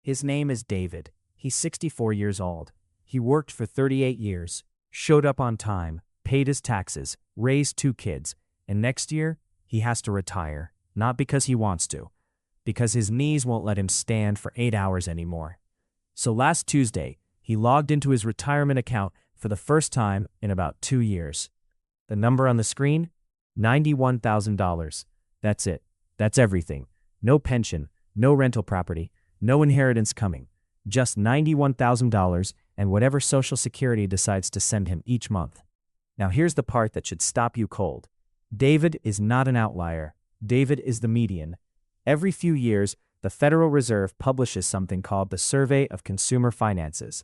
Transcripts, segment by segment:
His name is David. He's 64 years old. He worked for 38 years, showed up on time, paid his taxes, raised 2 kids, and next year, he has to retire, not because he wants to, because his knees won't let him stand for 8 hours anymore. So last Tuesday, he logged into his retirement account for the first time in about 2 years. The number on the screen? $91,000. That's it. That's everything. No pension, no rental property, no inheritance coming. Just $91,000 and whatever Social Security decides to send him each month. Now here's the part that should stop you cold. David is not an outlier. David is the median. Every few years, the Federal Reserve publishes something called the Survey of Consumer Finances.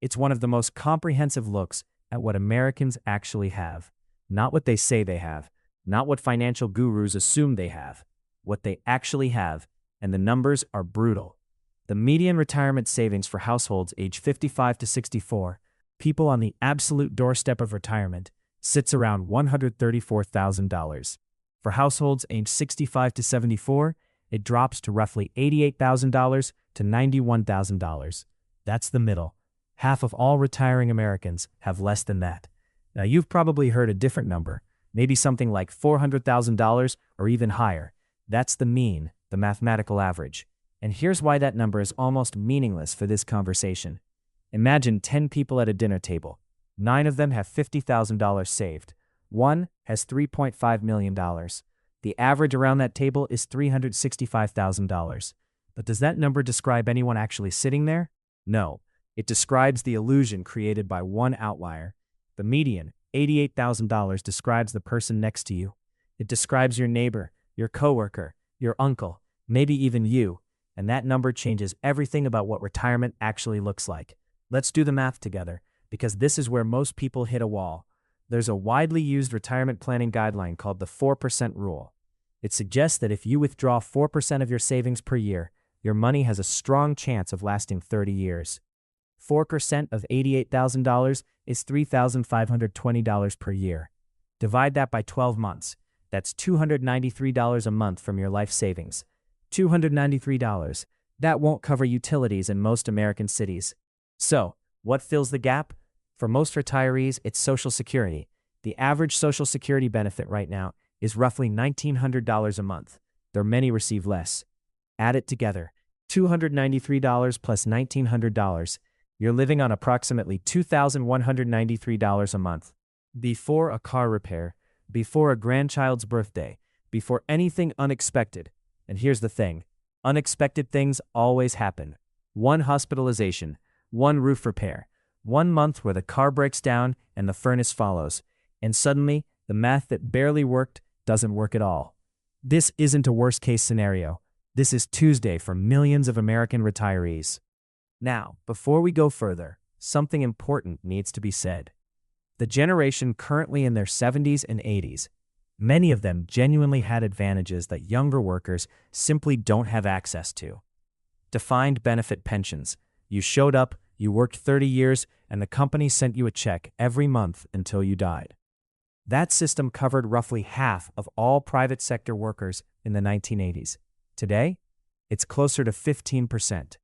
It's one of the most comprehensive looks at what Americans actually have. Not what they say they have, not what financial gurus assume they have, what they actually have, and the numbers are brutal. The median retirement savings for households age 55 to 64, people on the absolute doorstep of retirement, sits around $134,000. For households age 65 to 74, it drops to roughly $88,000 to $91,000. That's the middle. Half of all retiring Americans have less than that. Now you've probably heard a different number, maybe something like $400,000 or even higher. That's the mean, the mathematical average. And here's why that number is almost meaningless for this conversation. Imagine 10 people at a dinner table. 9 of them have $50,000 saved. 1 has $3.5 million. The average around that table is $365,000. But does that number describe anyone actually sitting there? No. It describes the illusion created by one outlier. The median, $88,000, describes the person next to you. It describes your neighbor, your coworker, your uncle, maybe even you. And that number changes everything about what retirement actually looks like. Let's do the math together, because this is where most people hit a wall. There's a widely used retirement planning guideline called the 4% rule. It suggests that if you withdraw 4% of your savings per year, your money has a strong chance of lasting 30 years. 4% of $88,000 is $3,520 per year. Divide that by 12 months. That's $293 a month from your life savings. $293. That won't cover utilities in most American cities. So, what fills the gap? For most retirees, it's Social Security. The average Social Security benefit right now is roughly $1,900 a month, though many receive less. Add it together. $293 plus $1,900. You're living on approximately $2,193 a month. Before a car repair, before a grandchild's birthday, before anything unexpected. And here's the thing. Unexpected things always happen. One hospitalization, one roof repair, 1 month where the car breaks down and the furnace follows, and suddenly the math that barely worked doesn't work at all. This isn't a worst-case scenario. This is Tuesday for millions of American retirees. Now, before we go further, something important needs to be said. The generation currently in their 70s and 80s, many of them genuinely had advantages that younger workers simply don't have access to. Defined benefit pensions. You showed up, you worked 30 years, and the company sent you a check every month until you died. That system covered roughly half of all private sector workers in the 1980s. Today, it's closer to 15%.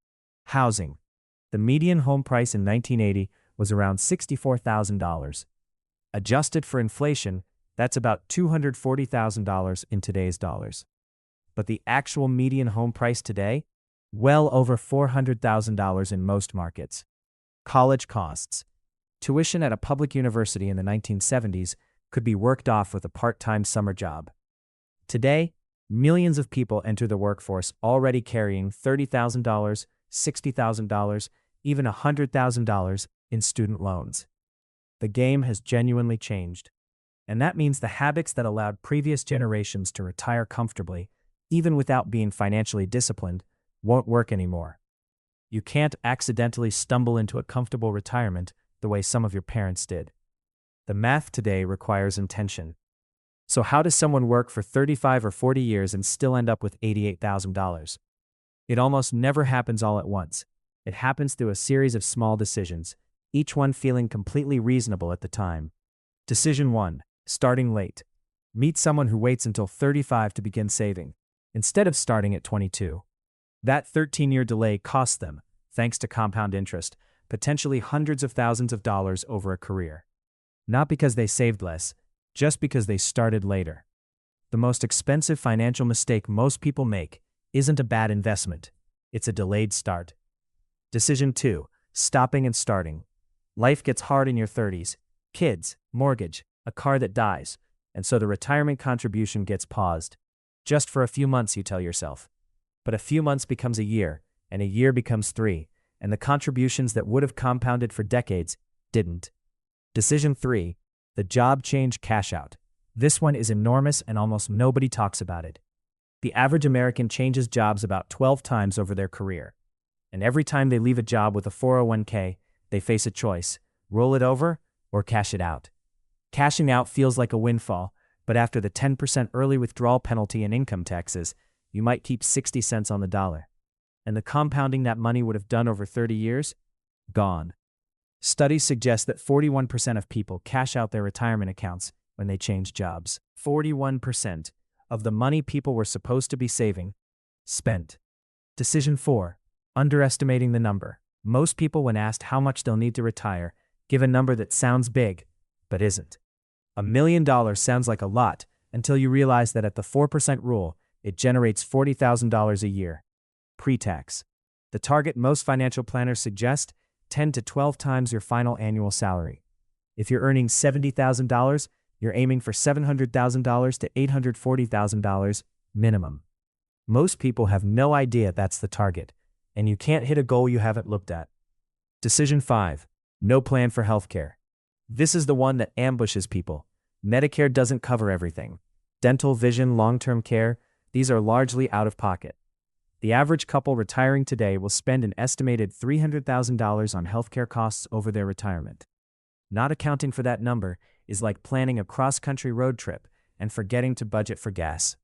Housing. The median home price in 1980 was around $64,000. Adjusted for inflation, that's about $240,000 in today's dollars. But the actual median home price today? Well over $400,000 in most markets. College costs. Tuition at a public university in the 1970s could be worked off with a part-time summer job. Today, millions of people enter the workforce already carrying $30,000, $60,000, even $100,000 in student loans. The game has genuinely changed. And that means the habits that allowed previous generations to retire comfortably, even without being financially disciplined, won't work anymore. You can't accidentally stumble into a comfortable retirement the way some of your parents did. The math today requires intention. So how does someone work for 35 or 40 years and still end up with $88,000? It almost never happens all at once. It happens through a series of small decisions, each one feeling completely reasonable at the time. Decision 1. Starting late. Meet someone who waits until 35 to begin saving, instead of starting at 22. That 13-year delay cost them, thanks to compound interest, potentially hundreds of thousands of dollars over a career. Not because they saved less, just because they started later. The most expensive financial mistake most people make isn't a bad investment, it's a delayed start. Decision 2. Stopping and starting. Life gets hard in your 30s. Kids, mortgage, a car that dies, and so the retirement contribution gets paused. Just for a few months, you tell yourself. But a few months becomes a year, and a year becomes 3, and the contributions that would have compounded for decades didn't. Decision 3. The job change cash out. This one is enormous and almost nobody talks about it. The average American changes jobs about 12 times over their career. And every time they leave a job with a 401k, they face a choice: roll it over or cash it out. Cashing out feels like a windfall, but after the 10% early withdrawal penalty and income taxes, you might keep 60 cents on the dollar. And the compounding that money would have done over 30 years? Gone. Studies suggest that 41% of people cash out their retirement accounts when they change jobs. 41% of the money people were supposed to be saving, spent. Decision 4. Underestimating the number. Most people, when asked how much they'll need to retire, give a number that sounds big, but isn't. $1 million sounds like a lot until you realize that at the 4% rule, it generates $40,000 a year. Pre-tax. The target most financial planners suggest: 10 to 12 times your final annual salary. If you're earning $70,000, you're aiming for $700,000 to $840,000 minimum. Most people have no idea that's the target, and you can't hit a goal you haven't looked at. Decision 5. No plan for healthcare. This is the one that ambushes people. Medicare doesn't cover everything. Dental, vision, long-term care, these are largely out of pocket. The average couple retiring today will spend an estimated $300,000 on healthcare costs over their retirement. Not accounting for that number is like planning a cross-country road trip and forgetting to budget for gas.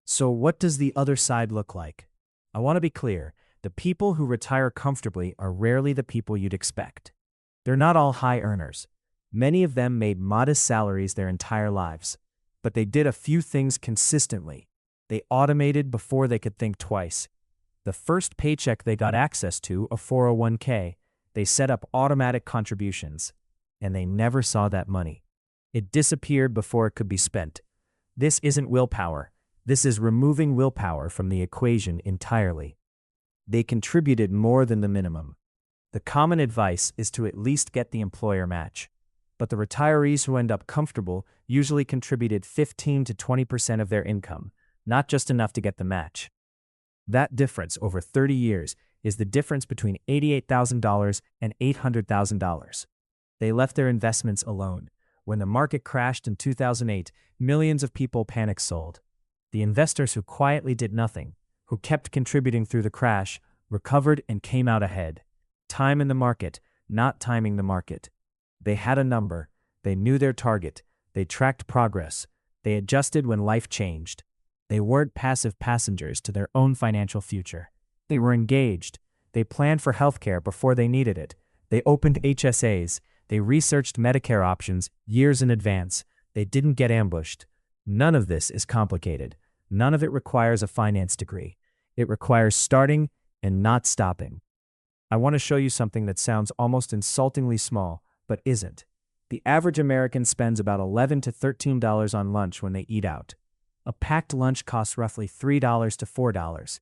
So what does the other side look like? I want to be clear, the people who retire comfortably are rarely the people you'd expect. They're not all high earners. Many of them made modest salaries their entire lives. But they did a few things consistently. They automated before they could think twice. The first paycheck they got access to, a 401k, they set up automatic contributions. And they never saw that money. It disappeared before it could be spent. This isn't willpower. This is removing willpower from the equation entirely. They contributed more than the minimum. The common advice is to at least get the employer match. But the retirees who end up comfortable usually contributed 15 to 20% of their income, not just enough to get the match. That difference over 30 years is the difference between $88,000 and $800,000. They left their investments alone. When the market crashed in 2008, millions of people panic sold. The investors who quietly did nothing, who kept contributing through the crash, recovered and came out ahead. Time in the market, not timing the market. They had a number, they knew their target, they tracked progress, they adjusted when life changed. They weren't passive passengers to their own financial future. They were engaged. They planned for healthcare before they needed it. They opened HSAs. They researched Medicare options years in advance. They didn't get ambushed. None of this is complicated. None of it requires a finance degree. It requires starting and not stopping. I want to show you something that sounds almost insultingly small, but isn't. The average American spends about $11 to $13 on lunch when they eat out. A packed lunch costs roughly $3 to $4.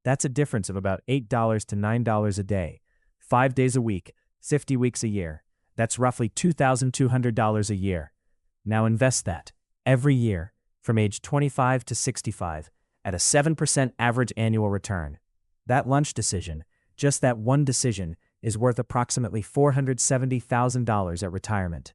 That's a difference of about $8 to $9 a day. 5 days a week, 50 weeks a year. That's roughly $2,200 a year. Now invest that, every year, from age 25 to 65, at a 7% average annual return. That lunch decision, just that one decision, is worth approximately $470,000 at retirement.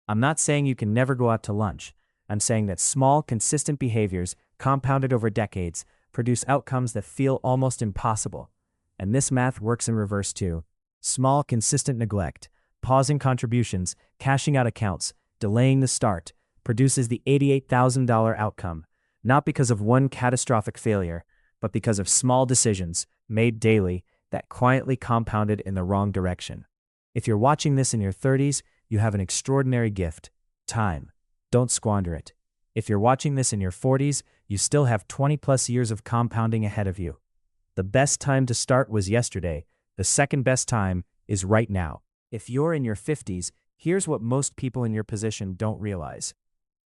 I'm not saying you can never go out to lunch. I'm saying that small, consistent behaviors, compounded over decades, produce outcomes that feel almost impossible. And this math works in reverse too. Small, consistent neglect, pausing contributions, cashing out accounts, delaying the start, produces the $88,000 outcome, not because of one catastrophic failure, but because of small decisions, made daily, that quietly compounded in the wrong direction. If you're watching this in your 30s, you have an extraordinary gift: time. Don't squander it. If you're watching this in your 40s, you still have 20 plus years of compounding ahead of you. The best time to start was yesterday. The second best time is right now. If you're in your 50s, here's what most people in your position don't realize.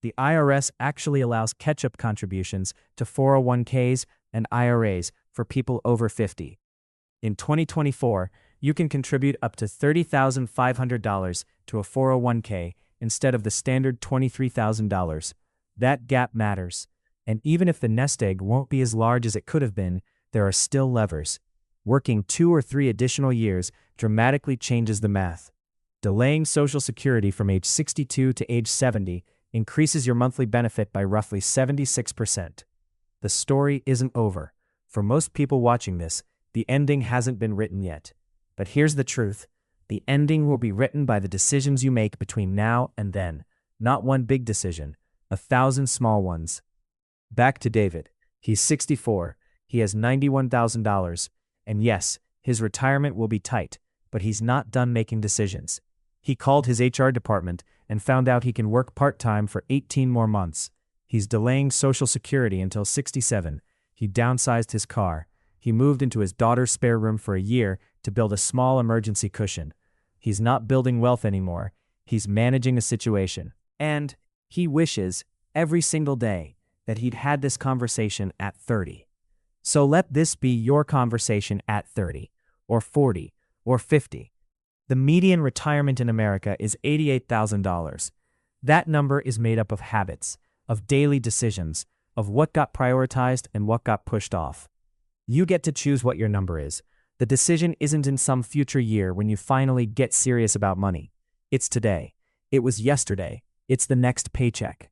The IRS actually allows catch-up contributions to 401ks and IRAs for people over 50. In 2024, you can contribute up to $30,500 to a 401k instead of the standard $23,000. That gap matters. And even if the nest egg won't be as large as it could have been, there are still levers. Working 2 or 3 additional years dramatically changes the math. Delaying Social Security from age 62 to age 70 increases your monthly benefit by roughly 76%. The story isn't over. For most people watching this, the ending hasn't been written yet. But here's the truth. The ending will be written by the decisions you make between now and then. Not one big decision, 1,000 small ones. Back to David. He's 64. He has $91,000. And yes, his retirement will be tight, but he's not done making decisions. He called his HR department and found out he can work part-time for 18 more months. He's delaying Social Security until 67. He downsized his car. He moved into his daughter's spare room for a year to build a small emergency cushion. He's not building wealth anymore. He's managing a situation. And he wishes, every single day, that he'd had this conversation at 30. So let this be your conversation at 30, or 40, or 50. The median retirement in America is $88,000. That number is made up of habits, of daily decisions, of what got prioritized and what got pushed off. You get to choose what your number is. The decision isn't in some future year when you finally get serious about money. It's today. It was yesterday. It's the next paycheck.